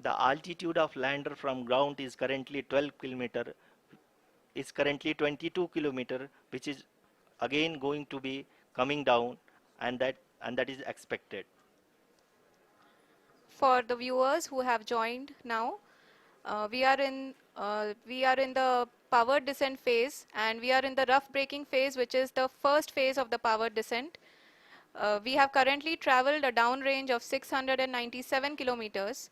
The altitude of lander from ground is currently 12 kilometer, is currently 22 kilometer, which is again going to be coming down, and that is expected. For the viewers who have joined now, we are in the power descent phase, and we are in the rough braking phase, which is the first phase of the power descent. We have currently traveled a downrange of 697 kilometers,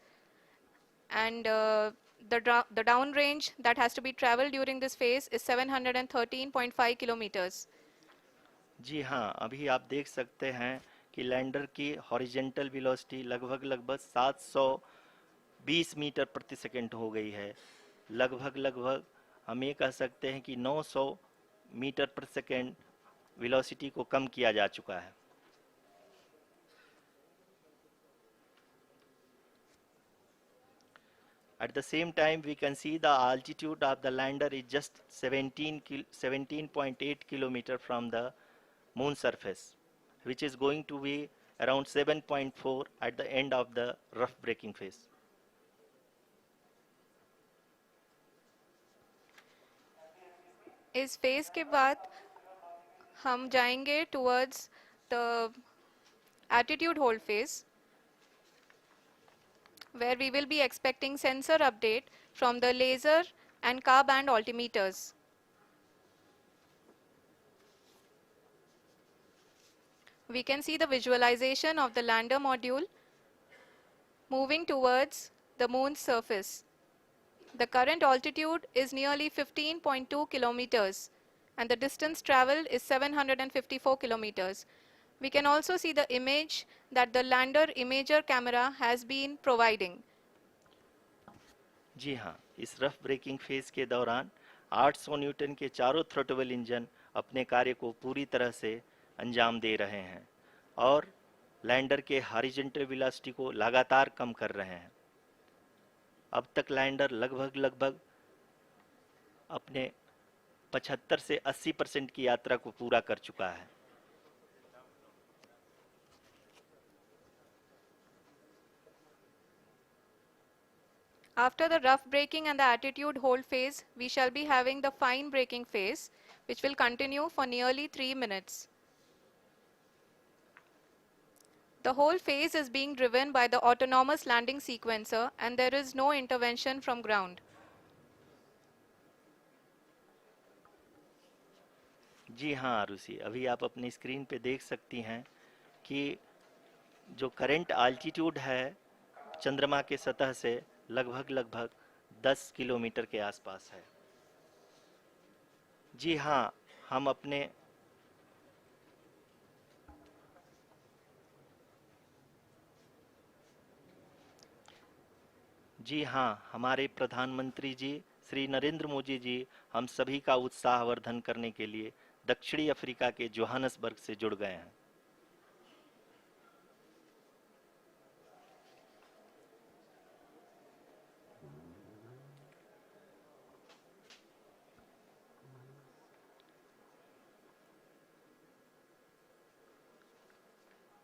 and the downrange that has to be traveled during this phase is 713.5 kilometers. जी हाँ, अभी आप देख सकते हैं कि lander की horizontal velocity लगभग लगभग 720 मीटर प्रति सेकंड हो गई है। लगभग लगभग हम ये कह सकते हैं कि 900 मीटर प्रति सेकंड वेलोसिटी को कम किया जा चुका है। At the same time, we can see the altitude of the lander is just 17.8 kilometer from the moon surface, which is going to be around 7.4 at the end of the rough braking phase. इस phase के बाद हम जाएंगे towards the attitude hold phase, where we will be expecting sensor update from the laser and car band altimeters. We can see the visualization of the lander module moving towards the moon's surface. The current altitude is nearly 15.2 kilometers, and the distance traveled is 754 kilometers. We can also see the image that the lander imager camera has been providing. जी हाँ, इस rough breaking phase के दौरान 800 Newton के चारों throttle engine अपने कार्य को पूरी तरह से अंजाम दे रहे हैं और लैंडर के हॉरिजॉन्टल वेलोसिटी को लगातार कम कर रहे हैं। अब तक लैंडर लगभग लगभग अपने 75 से 80% की यात्रा को पूरा कर चुका है। After the rough braking and the attitude hold phase, we shall be having the fine braking phase, which will continue for nearly 3 minutes. The whole phase is being driven by the autonomous landing sequencer, and there is no intervention from ground. जी हाँ आरुषि, अभी आप अपनी screen पे देख सकती हैं कि जो करंट आल्टीट्यूड है चंद्रमा के सतह से लगभग लगभग 10 किलोमीटर के आसपास है। जी हाँ, हम अपने जी हाँ, हमारे प्रधानमंत्री जी श्री नरेंद्र मोदी जी हम सभी का उत्साहवर्धन करने के लिए दक्षिणी अफ्रीका के जोहानसबर्ग से जुड़ गए हैं।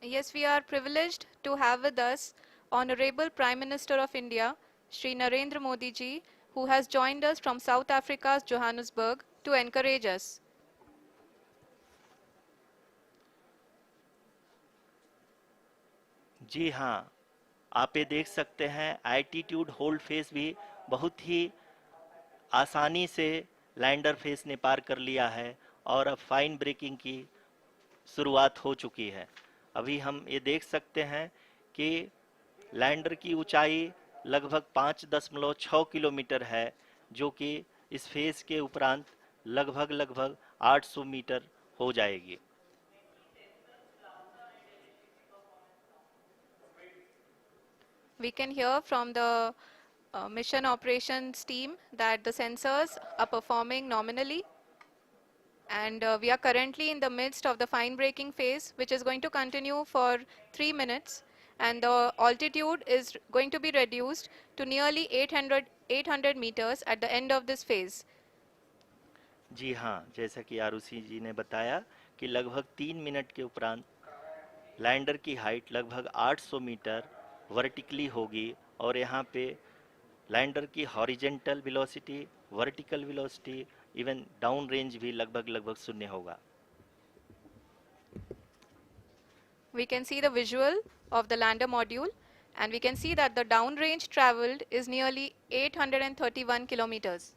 Yes, we are privileged to have with us Honorable Prime Minister of India, Shri Narendra Modi ji, who has joined us from South Africa's Johannesburg to encourage us. जी हाँ, आप ये देख सकते हैं एल्टीट्यूड होल्ड फेस भी बहुत ही आसानी से लैंडर फेस ने पार कर लिया है और अब फाइन ब्रेकिंग की शुरुआत हो चुकी है। अभी हम ये देख सकते हैं कि लैंडर की ऊंचाई लगभग 5.6 किलोमीटर है, जो कि इस फेज के उपरांत लगभग लगभग 800 मीटर हो जाएगी। We can hear from the mission operations team that the sensors are performing nominally, and we are currently in the midst of the fine braking phase, which is going to continue for 3 minutes, and the altitude is going to be reduced to nearly 800 meters at the end of this phase. जी हाँ, जैसा कि आरुषि जी ने बताया कि लगभग 3 minute के उपरांत lander की हाइट लगभग 800 मीटर वर्टिकली होगी और यहाँ पे लैंडर की horizontal velocity, vertical velocity, even down range भी लगभग लगभग शून्य होगा। We can see the visual of the lander module, and we can see that the downrange traveled is nearly 831 kilometers.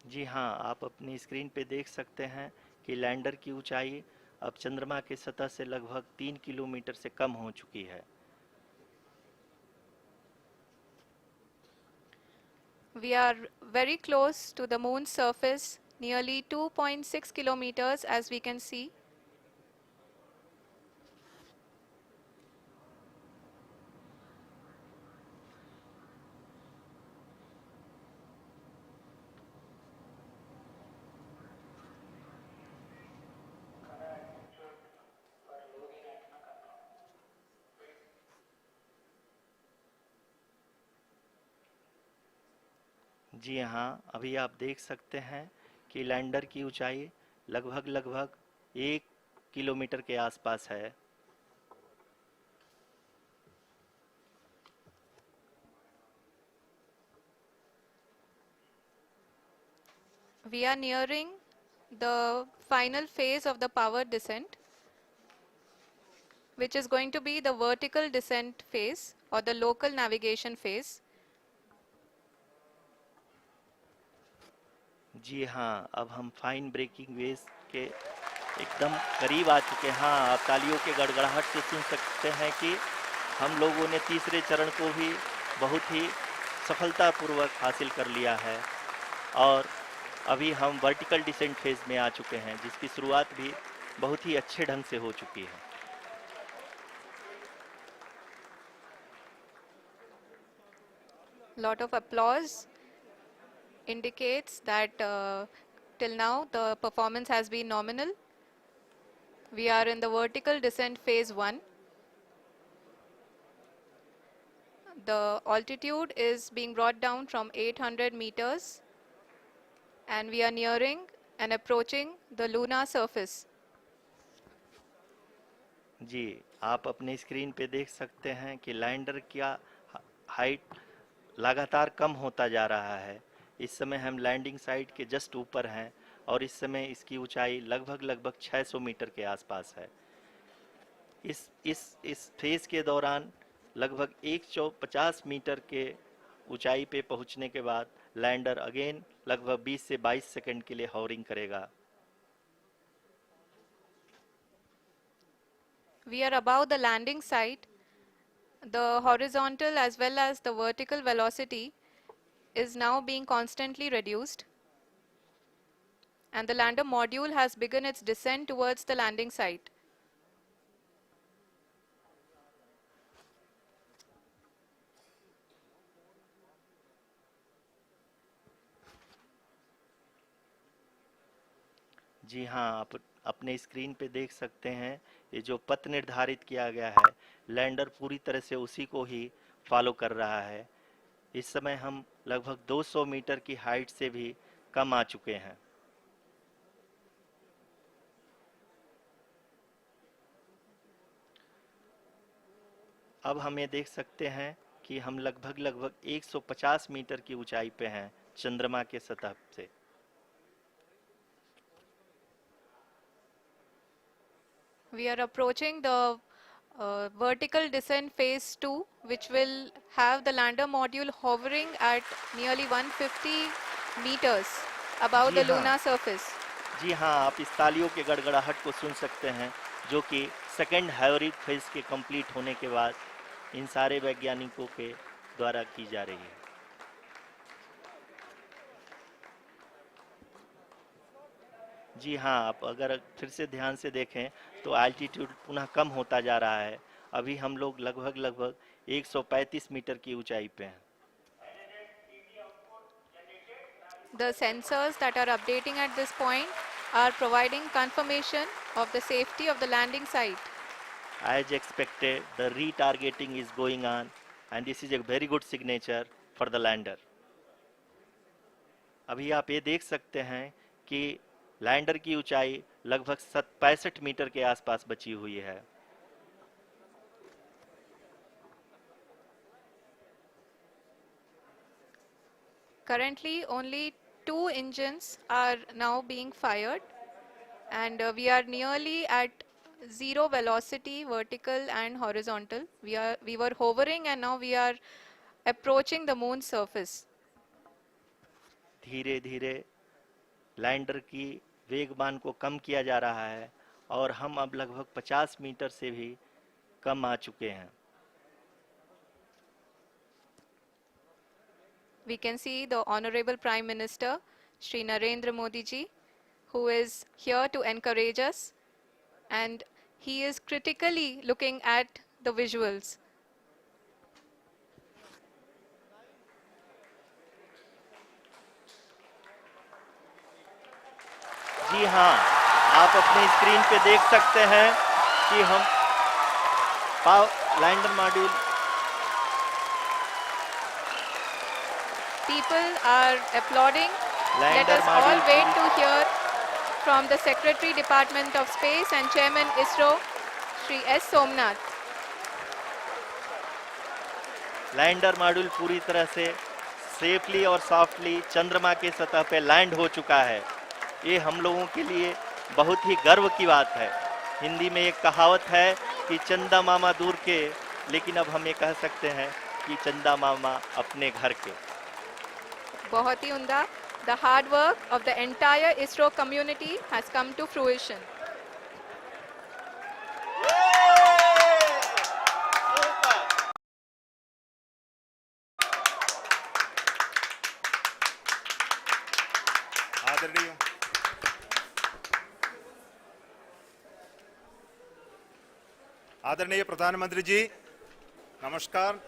जी हाँ, आप अपनी स्क्रीन पे देख सकते हैं कि लैंडर की ऊंचाई अब चंद्रमा की सतह से लगभग 3 किलोमीटर से कम हो चुकी है। We are very close to the moon's surface, nearly 2.6 kilometers, as we can see. जी हाँ, अभी आप देख सकते हैं कि लैंडर की ऊंचाई लगभग लगभग 1 किलोमीटर के आसपास है। We are nearing the final phase of the power descent, which is going to be the vertical descent phase or the local navigation phase. जी हाँ, अब हम फाइन ब्रेकिंग वेव्स के एकदम करीब आ चुके हैं। हाँ, आप तालियों के गड़गड़ाहट से सुन सकते हैं कि हम लोगों ने तीसरे चरण को भी बहुत ही सफलतापूर्वक हासिल कर लिया है और अभी हम वर्टिकल डिसेंट फेज में आ चुके हैं, जिसकी शुरुआत भी बहुत ही अच्छे ढंग से हो चुकी है। Lot of applause indicates that till now the performance has been nominal. We are in the vertical descent phase 1. The altitude is being brought down from 800 meters, and we are nearing and approaching the lunar surface. जी, आप अपने screen पे देख सकते हैं कि lander का height लगातार कम होता जा रहा है। इस समय हम लैंडिंग साइट के जस्ट ऊपर हैं और इस समय इसकी ऊंचाई लगभग लगभग 600 मीटर के आसपास है। इस फेज के दौरान लगभग 150 मीटर के ऊंचाई पे पहुंचने के बाद लैंडर अगेन लगभग 20 से 22 सेकंड के लिए हॉवरिंग करेगा। We are above the landing site. The horizontal as well as the vertical velocity is now being constantly reduced, and the lander module has begun its descent towards the landing site. जी हाँ, आप अपने screen पे देख सकते हैं ये जो पथ निर्धारित किया गया है, लैंडर पूरी तरह से उसी को ही फॉलो कर रहा है। इस समय हम लगभग 200 मीटर की हाइट से भी कम आ चुके हैं। अब हम ये देख सकते हैं कि हम लगभग लगभग 150 मीटर की ऊंचाई पे हैं चंद्रमा के सतह से। We are approaching the vertical descent phase 2, which will have the lander module hovering at nearly 150 meters above ji the हाँ, lunar surface. जी हाँ, आप इस तालियों के गड़गड़ाहट को सुन सकते हैं जो कि सेकंड हाइब्रिड फेज के कंप्लीट होने के बाद इन सारे वैज्ञानिकों के द्वारा की जा रही है। जी हाँ, आप अगर फिर से ध्यान से देखें तो एल्टीट्यूड पुनः कम होता जा रहा है। अभी हम लोग लगभग लगभग 135 मीटर की ऊंचाई पे हैं। The sensors that are updating at this point are providing confirmation of the safety of the landing site. As expected, the retargeting is going on and this is a very good signature for the lander. अभी आप ये देख सकते हैं कि lander की ऊंचाई लगभग 65 मीटर के आसपास बची हुई है. Currently, only 2 engines are now being fired, and we are nearly at zero velocity, vertical and horizontal. We were hovering, and now we are approaching the moon's surface. धीरे धीरे लैंडर की वेगमान को कम किया जा रहा है और हम अब लगभग 50 मीटर से भी कम आ चुके हैं. We can see the Honorable Prime Minister, Shri Narendra Modi ji, who is here to encourage us, and he is critically looking at the visuals. जी हाँ, आप अपने स्क्रीन पे देख सकते हैं कि हम lander module. People are applauding. Let lander us all module wait to hear from the Secretary Department of Space and Chairman ISRO, Shri S. Somnath. Lander module पूरी तरह से सेफली और सॉफ्टली चंद्रमा के सतह पे लैंड हो चुका है. ये हम लोगों के लिए बहुत ही गर्व की बात है. हिंदी में एक कहावत है कि चंदा मामा दूर के, लेकिन अब हम ये कह सकते हैं कि चंदा मामा अपने घर के. बहुत ही उम्दा. The hard work of the entire ISRO community has come to fruition. आदरणीय आदरणीय प्रधानमंत्री जी, नमस्कार.